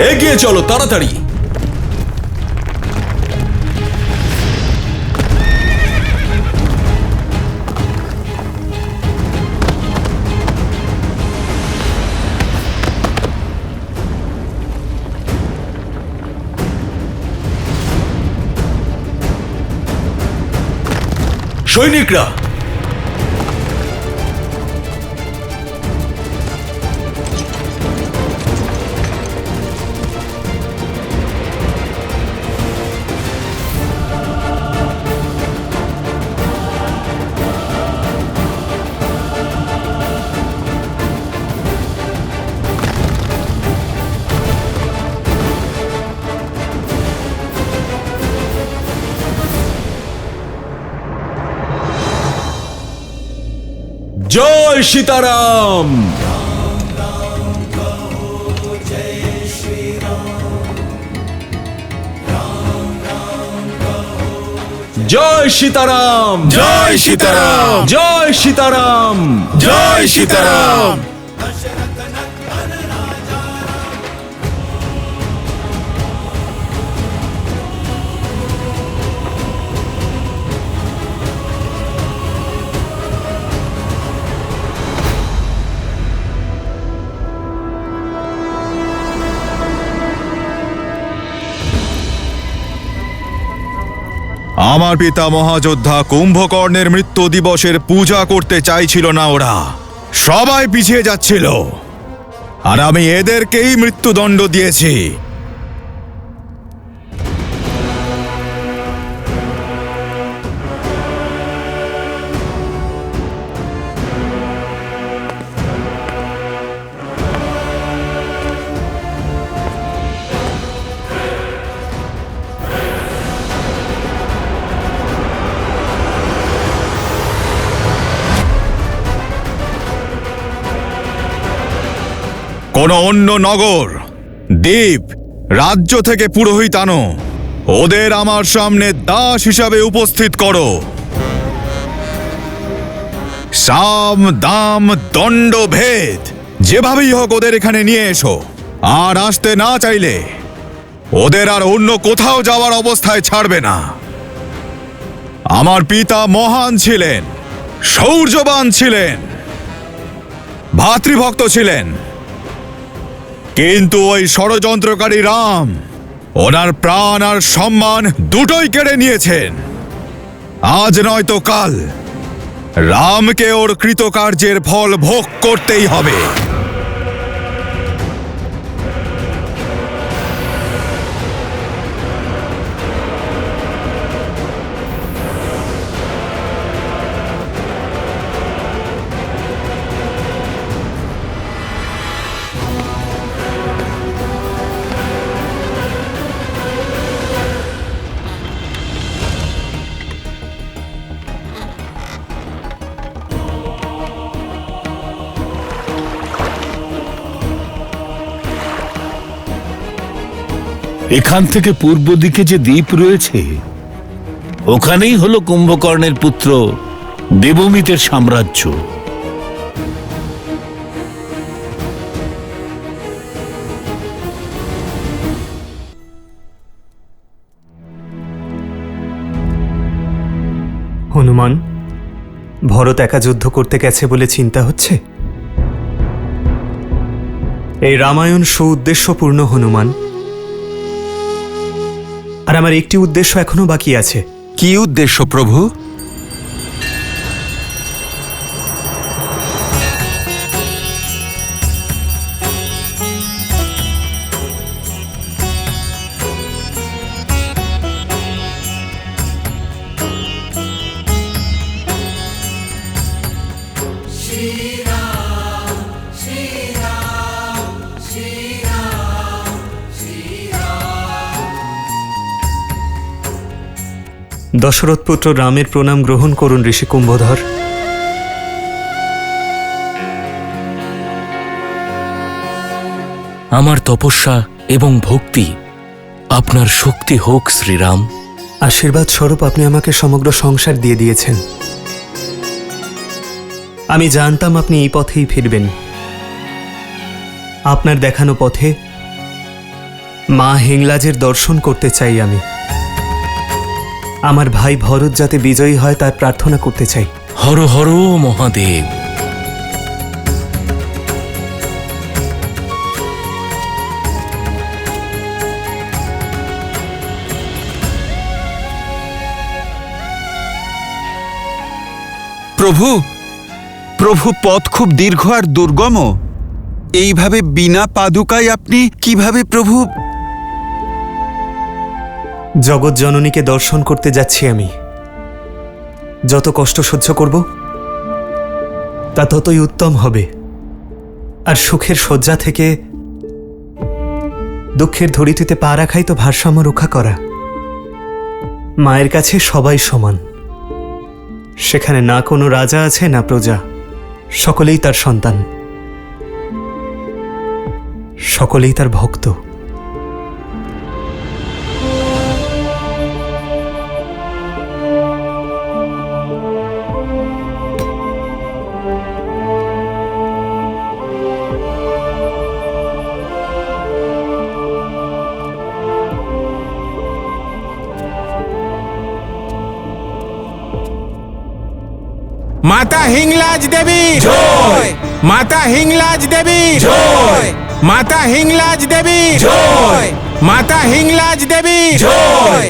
এগিয়ে চলো তাড়াতাড়ি। সৈনিকরা, জয় সীতারাম। জয় সীতারাম। জয় সীতারাম। জয় সীতারাম। জয় সীতারাম। আমার পিতা মহাযোদ্ধা কুম্ভকর্ণের মৃত্যু দিবসের পূজা করতে চাইছিল না ওরা, সবাই পিছিয়ে যাচ্ছিল, আর আমি এদেরকেই মৃত্যুদণ্ড দিয়েছি। কোন অন্য নগর, দ্বীপ, রাজ্য থেকে পুরোহিত আনো, ওদের আমার সামনে দাস হিসাবে উপস্থিত করো। সাম দাম দণ্ড ভেদ যেভাবেই হোক ওদের এখানে নিয়ে এসো, আর আসতে না চাইলে ওদের আর অন্য কোথাও যাওয়ার অবস্থায় ছাড়বে না। আমার পিতা মহান ছিলেন, শৌর্যবান ছিলেন, ভাতৃভক্ত ছিলেন, কিন্তু ওই ষড়যন্ত্রকারী রাম ওনার প্রাণ আর সম্মান দুটোই কেড়ে নিয়েছেন। আজ নয়তো কাল রামকে ওর কৃতকার্যের ফল ভোগ করতেই হবে। এখান থেকে পূর্ব দিকে যে দ্বীপ রয়েছে, ওখানেই হলো কুম্ভকর্ণের পুত্র দেবমিতের সাম্রাজ্য। হনুমান, ভরত একা যুদ্ধ করতে গেছে বলে চিন্তা হচ্ছে? এই রামায়ণ সুউদ্দেশ্যপূর্ণ হনুমান, আর আমার একটি উদ্দেশ্য এখনো বাকি আছে। কি উদ্দেশ্য প্রভু? দশরথ পুত্র রামের প্রণাম গ্রহণ করুন ঋষি কুম্ভধর। আমার তপস্যা এবং ভক্তি আপনার শক্তি হোক শ্রীরাম। আশীর্বাদ স্বরূপ আপনি আমাকে সমগ্র সংসার দিয়ে দিয়েছেন। আমি জানতাম আপনি এই পথেই ফিরবেন। আপনার দেখানো পথে মা হিংলাজের দর্শন করতে চাই আমি। আমার ভাই ভরত যাতে বিজয়ী হয় তার প্রার্থনা করতে চাই। হর হর মহাদেব। প্রভু, প্রভু, পথ খুব দীর্ঘ আর দুর্গম। এইভাবে বিনা পাদুকায় আপনি কিভাবে প্রভু? জগৎ জননীকে দর্শন করতে যাচ্ছি আমি। যত কষ্ট সহ্য করব তা ততই উত্তম হবে। আর সুখের শয্যা থেকে দুঃখের ধরিত্রীতে পা রাখাই তো ভারসাম্য রক্ষা করা। মায়ের কাছে সবাই সমান। সেখানে না কোনো রাজা আছে না প্রজা, সকলেই তার সন্তান, সকলেই তার ভক্ত। মাতা হিংলাজ দেবী জয়, মাতা হিংলাজ দেবী জয়, মাতা হিংলাজ দেবী জয়, মাতা হিংলাজ দেবী জয়।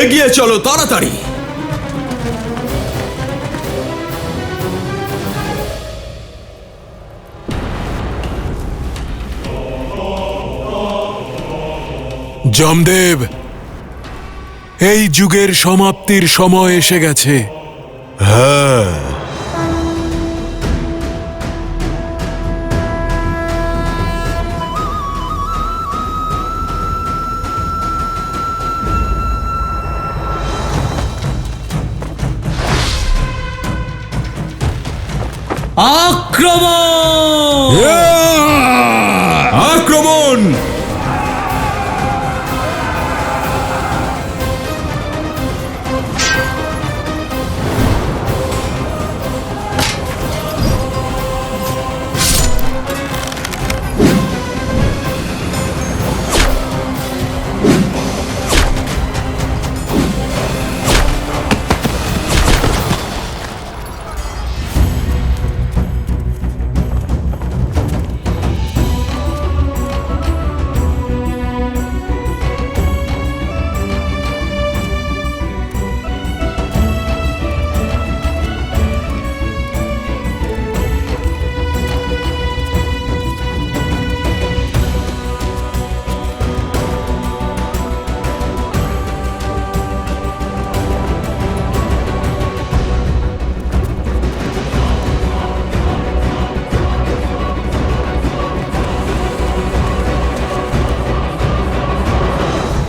এগিয়ে চলো তাড়াতাড়ি। যমদেব, এই যুগের সমাপ্তির সময় এসে গেছে। হ্যাঁ, আক্রমণ! আক্রমণ!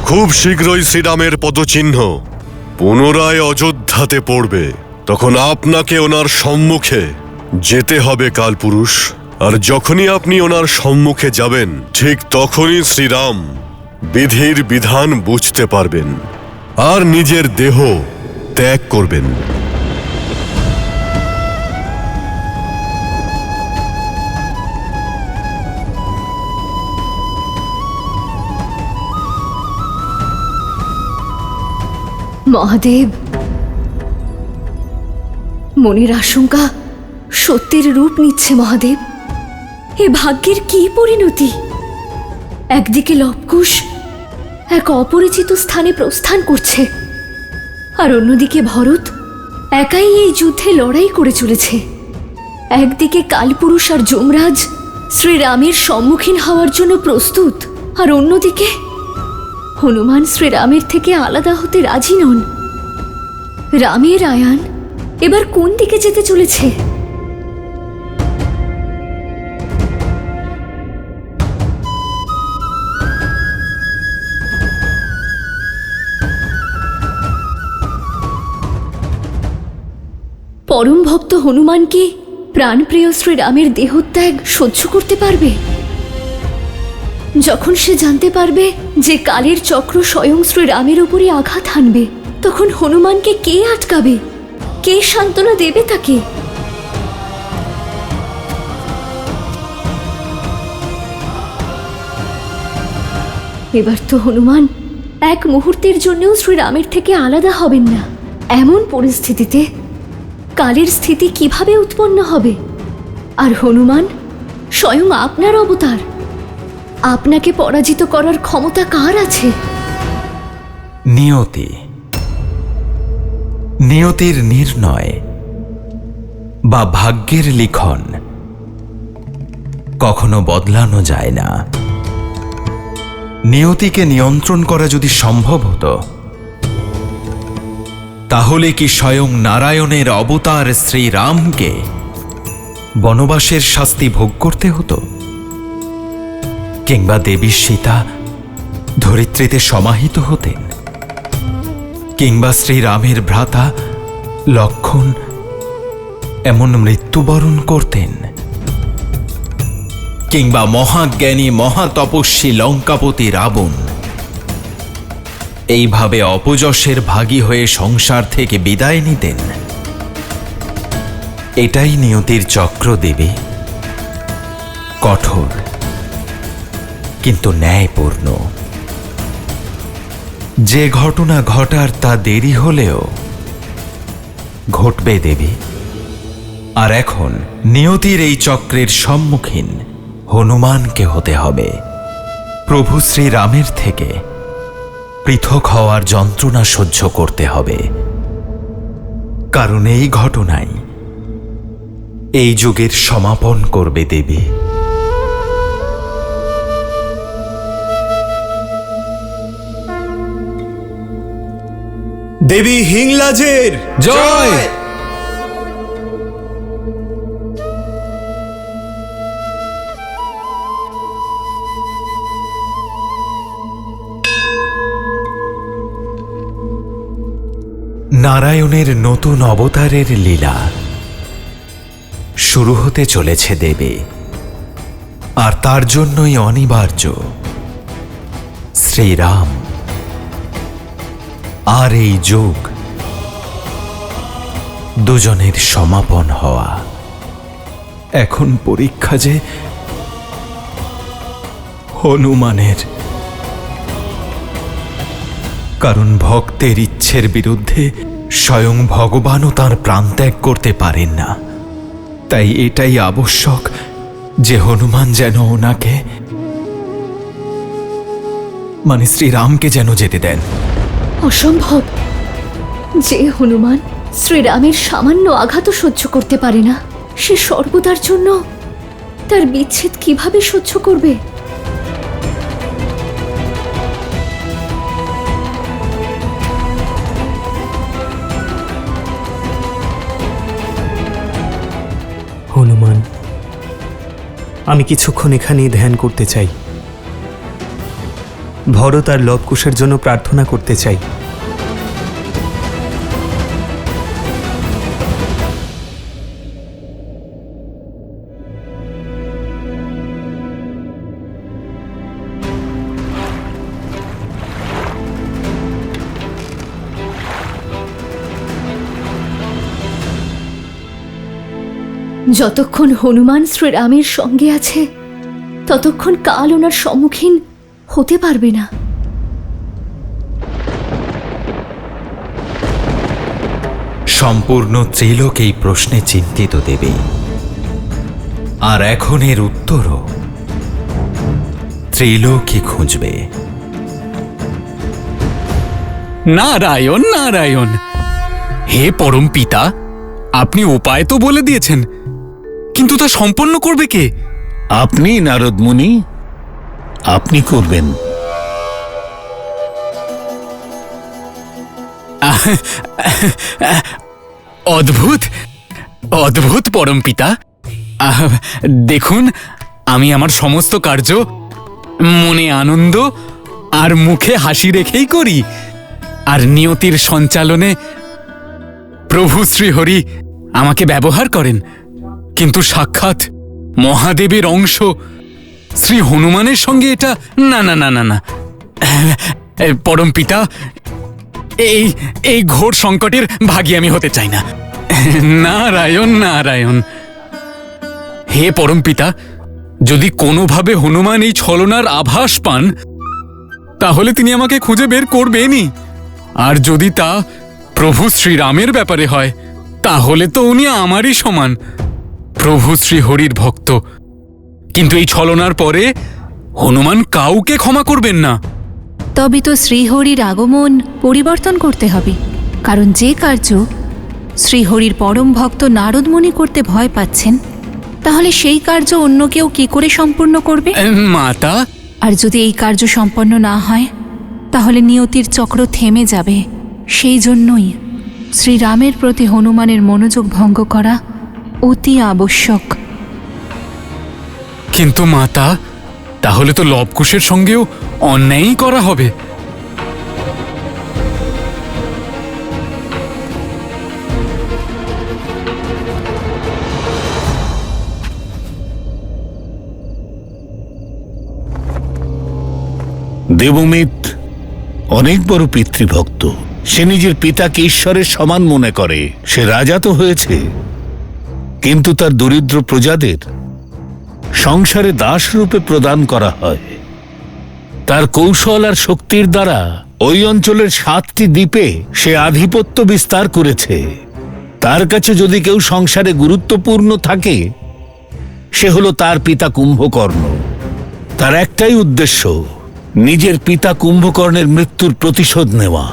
খুব শীঘ্রই শ্রীরামের পদচিহ্ন পুনরায় অযোধ্যাতে পড়বে। তখন আপনাকে ওনার সম্মুখে যেতে হবে কালপুরুষ। আর যখনই আপনি ওনার সম্মুখে যাবেন, ঠিক তখনই শ্রীরাম বিধির বিধান বুঝতে পারবেন আর নিজের দেহ ত্যাগ করবেন। মহাদেব, মনের আশঙ্কা সত্যের রূপ নিচ্ছে মহাদেব। এ ভাগ্যের কি পরিণতি! একদিকে লবকুশ এক অপরিচিত স্থানে প্রস্থান করছে, আর অন্যদিকে ভরত একাই এই যুদ্ধে লড়াই করে চলেছে। একদিকে কালপুরুষ আর যমরাজ শ্রীরামের সম্মুখীন হওয়ার জন্য প্রস্তুত, আর অন্যদিকে হনুমান শ্রীরামের থেকে আলাদা হতে রাজি নন। রামের আয়ান এবার কোন দিকে যেতে চলেছে? পরম ভক্ত হনুমান কি প্রাণপ্রিয় শ্রীরামের দেহত্যাগ সহ্য করতে পারবে? যখন সে জানতে পারবে যে কালের চক্র স্বয়ং শ্রীরামের উপরই আঘাত হানবে, তখন হনুমানকে কে আটকাবে? কে সান্ত্বনা দেবে তাকে? এবার তো হনুমান এক মুহূর্তের জন্যও শ্রীরামের থেকে আলাদা হবেন না। এমন পরিস্থিতিতে কালের স্থিতি কিভাবে উৎপন্ন হবে? আর হনুমান স্বয়ং আপনার অবতার, আপনাকে পরাজিত করার ক্ষমতা কার আছে? নিয়তির নির্ণয় বা ভাগ্যের লিখন কখনো বদলানো যায় না। নিয়তিকে নিয়ন্ত্রণ করা যদি সম্ভব হতো, তাহলে কি স্বয়ং নারায়ণের অবতার শ্রীরামকে বনবাসের শাস্তি ভোগ করতে হতো? কিংবা দেবী সীতা ধরিত্রীতে সমাহিত হতেন? কিংবা শ্রীরামের ভ্রাতা লক্ষ্মণ এমন মৃত্যুবরণ করতেন? কিংবা মহাজ্ঞানী মহাতপস্বী লঙ্কাপতি রাবণ এইভাবে অপযশের ভাগী হয়ে সংসার থেকে বিদায় নিতেন? এটাই নিয়তির চক্র দেবী, কঠোর কিন্তু ন্যায়পূর্ণ। যে ঘটনা ঘটার তা দেরি হলেও ঘটবে দেবী। আর এখন নিয়তির এই চক্রের সম্মুখীন হনুমানকে হতে হবে। প্রভু শ্রীরামের থেকে পৃথক হওয়ার যন্ত্রণা সহ্য করতে হবে, কারণ এই ঘটনাই এই যুগের সমাপন করবে দেবী। দেবী হিংলাজের জয়! নারায়ণের নতুন অবতারের লীলা শুরু হতে চলেছে দেবে, আর তার জন্যই অনিবার্য শ্রীরাম আর এই যুগ দুজনের সমাপন হওয়া। এখন পরীক্ষা যে হনুমানের, কারণ ভক্তের ইচ্ছের বিরুদ্ধে স্বয়ং ভগবানও তাঁর প্রাণত্যাগ করতে পারেন না। তাই এটাই আবশ্যক যে হনুমান যেন ওনাকে, মানে শ্রীরামকে যেন যেতে দেন। অসম্ভব। যে হনুমান শ্রীরামের সামান্য আঘাতও সহ্য করতে পারে না, সে সর্বদার জন্য তার বিচ্ছেদ কিভাবে সহ্য করবে? হনুমান, আমি কিছুক্ষণ এখানেই ধ্যান করতে চাই। ভরত আর লবকুশের জন্য প্রার্থনা করতে চাই। যতক্ষণ হনুমান শ্রীরামের সঙ্গে আছে, ততক্ষণ কাল ওনার সম্মুখীন হতে পারবে না। সম্পূর্ণ ত্রিলোক এই প্রশ্নে চিন্তিত দেবে, আর এখন এর উত্তরও ত্রিলোকই খুঁজবে। নারায়ণ নারায়ণ! হে পরম পিতা, আপনি উপায় তো বলে দিয়েছেন, কিন্তু তা সম্পন্ন করবে কে? আপনি নারদ মুনি, আপনি করবেন। অদ্ভুত অদ্ভুত পরম পিতা। দেখুন, আমি আমার সমস্ত কার্য মনে আনন্দ আর মুখে হাসি রেখেই করি, আর নিয়তির সঞ্চালনে প্রভু শ্রীহরি আমাকে ব্যবহার করেন, কিন্তু সাক্ষাৎ মহাদেবের অংশ শ্রী হনুমানের সঙ্গে এটা না না না না না। পরম পিতা, এই ঘোর সংকটের ভাগী আমি হতে চাই না। নারায়ণ নারায়ণ। হে পরম পিতা, যদি কোনোভাবে হনুমান এই ছলনার আভাস পান তাহলে তিনি আমাকে খুঁজে বের করবেনই। আর যদি তা প্রভু শ্রীরামের ব্যাপারে হয় তাহলে তো উনি আমারই সমান, প্রভু শ্রীহরির ভক্ত। কিন্তু এই ছলনার পরে হনুমান কাউকে ক্ষমা করবেন না। তবে তো শ্রীহরির আগমন পরিবর্তন করতে হবে, কারণ যে কার্য শ্রীহরির পরম ভক্ত নারদমুনি করতে ভয় পাচ্ছেন, তাহলে সেই কার্য অন্য কেউ কি করে সম্পূর্ণ করবে? মাতা, আর যদি এই কার্য সম্পন্ন না হয় তাহলে নিয়তির চক্র থেমে যাবে। সেই জন্যই শ্রীরামের প্রতি হনুমানের মনোযোগ ভঙ্গ করা অতি আবশ্যক। কিন্তু মাতা, তাহলে তো লবকুশের সঙ্গেও অন্যায়ই করা হবে। দেবমিত অনেক বড় পিতৃভক্ত। সে নিজের পিতাকে ঈশ্বরের সমান মনে করে। সে রাজা তো হয়েছে, কিন্তু তার দরিদ্র প্রজাদের সংসারে দাস রূপে প্রদান করা হয়। তার কৌশল আর শক্তির দ্বারা ওই অঞ্চলের 7টি দ্বীপে সে আধিপত্য বিস্তার করেছে। তার কাছে যদি কেউ সংসারে গুরুত্বপূর্ণ থাকে, সে হলো তার পিতা কুম্ভকর্ণ। তার একটাই উদ্দেশ্য, নিজের পিতা কুম্ভকর্ণের মৃত্যুর প্রতিশোধ নেওয়া।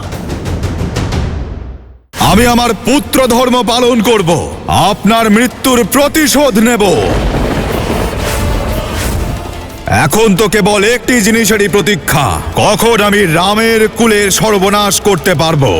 আমি আমার পুত্র ধর্ম পালন করব, আপনার মৃত্যুর প্রতিশোধ নেব। এখন তো কেবল একটি জিনিসেরই প্রতীক্ষা, কখন আমি রামের কুলের সর্বনাশ করতে পারবো।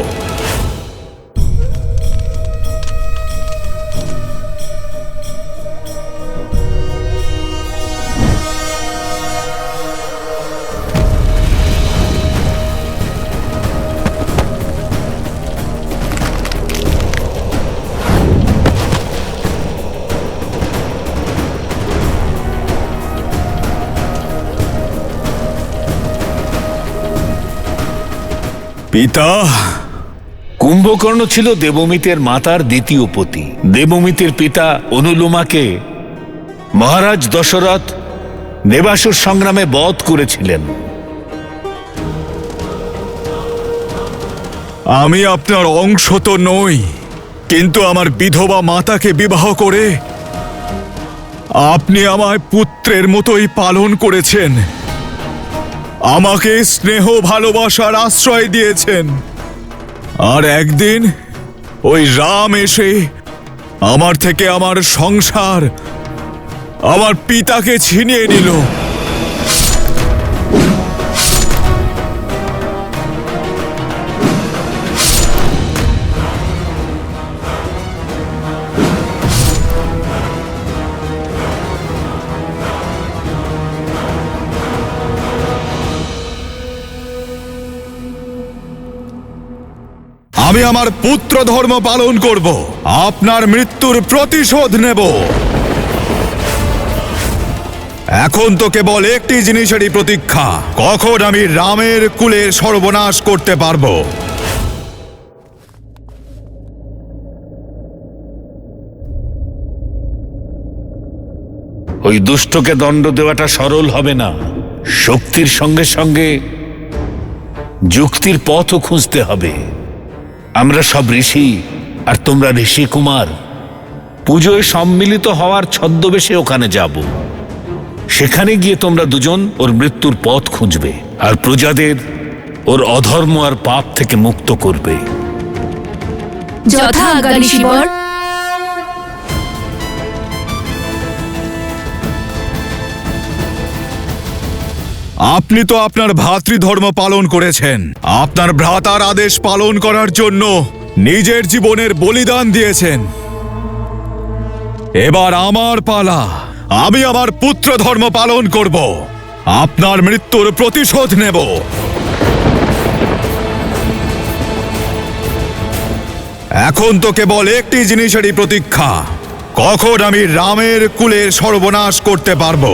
পিতা, কুম্ভকর্ণ ছিল দেবমিতের মাতার দ্বিতীয় পতি। দেবমিতের পিতা অনুলোমাকে মহারাজ দশরথ দেবাসুর সংগ্রামে বধ করেছিলেন। আমি আপনার অংশ তো নই, কিন্তু আমার বিধবা মাতাকে বিবাহ করে আপনি আমায় পুত্রের মতোই পালন করেছেন। আমাকে স্নেহ ভালোবাসার আশ্রয় দিয়েছেন। আর একদিন ওই রাম এসে আমার থেকে আমার সংসার, আমার পিতাকে ছিনিয়ে নিল। আমি আমার পুত্র ধর্ম পালন করব, আপনার মৃত্যুর প্রতিশোধ নেব। এখন তো কেবল একটি জিনিসেরই প্রতীক্ষা, কখন আমি রামের কুলের সর্বনাশ করতে পারবো। ওই দুষ্টকে দণ্ড দেওয়াটা সরল হবে না। শক্তির সঙ্গে সঙ্গে যুক্তির পথও খুঁজতে হবে। আমরা সব ঋষি, আর তোমরা ঋষি কুমার, পুজোয় সম্মিলিত হওয়ার ছদ্মবেশে ওখানে যাব। সেখানে গিয়ে তোমরা দুজন ওর মৃত্যুর পথ খুঁজবে, আর প্রজাদের ওর অধর্ম আর পাপ থেকে মুক্ত করবে। যথা আজ্ঞা ঋষিবর। আপনি তো আপনার ভ্রাতৃধর্ম পালন করেছেন। আপনার ভ্রাতার আদেশ পালন করার জন্য নিজের জীবনের বলিদান দিয়েছেন। এবার আমার পালা। আমি আমার পুত্র ধর্ম পালন করব, আপনার মৃত্যুর প্রতিশোধ নেব। এখন তো কেবল একটি জিনিসেরই প্রতীক্ষা, কখন আমি রামের কুলের সর্বনাশ করতে পারবো।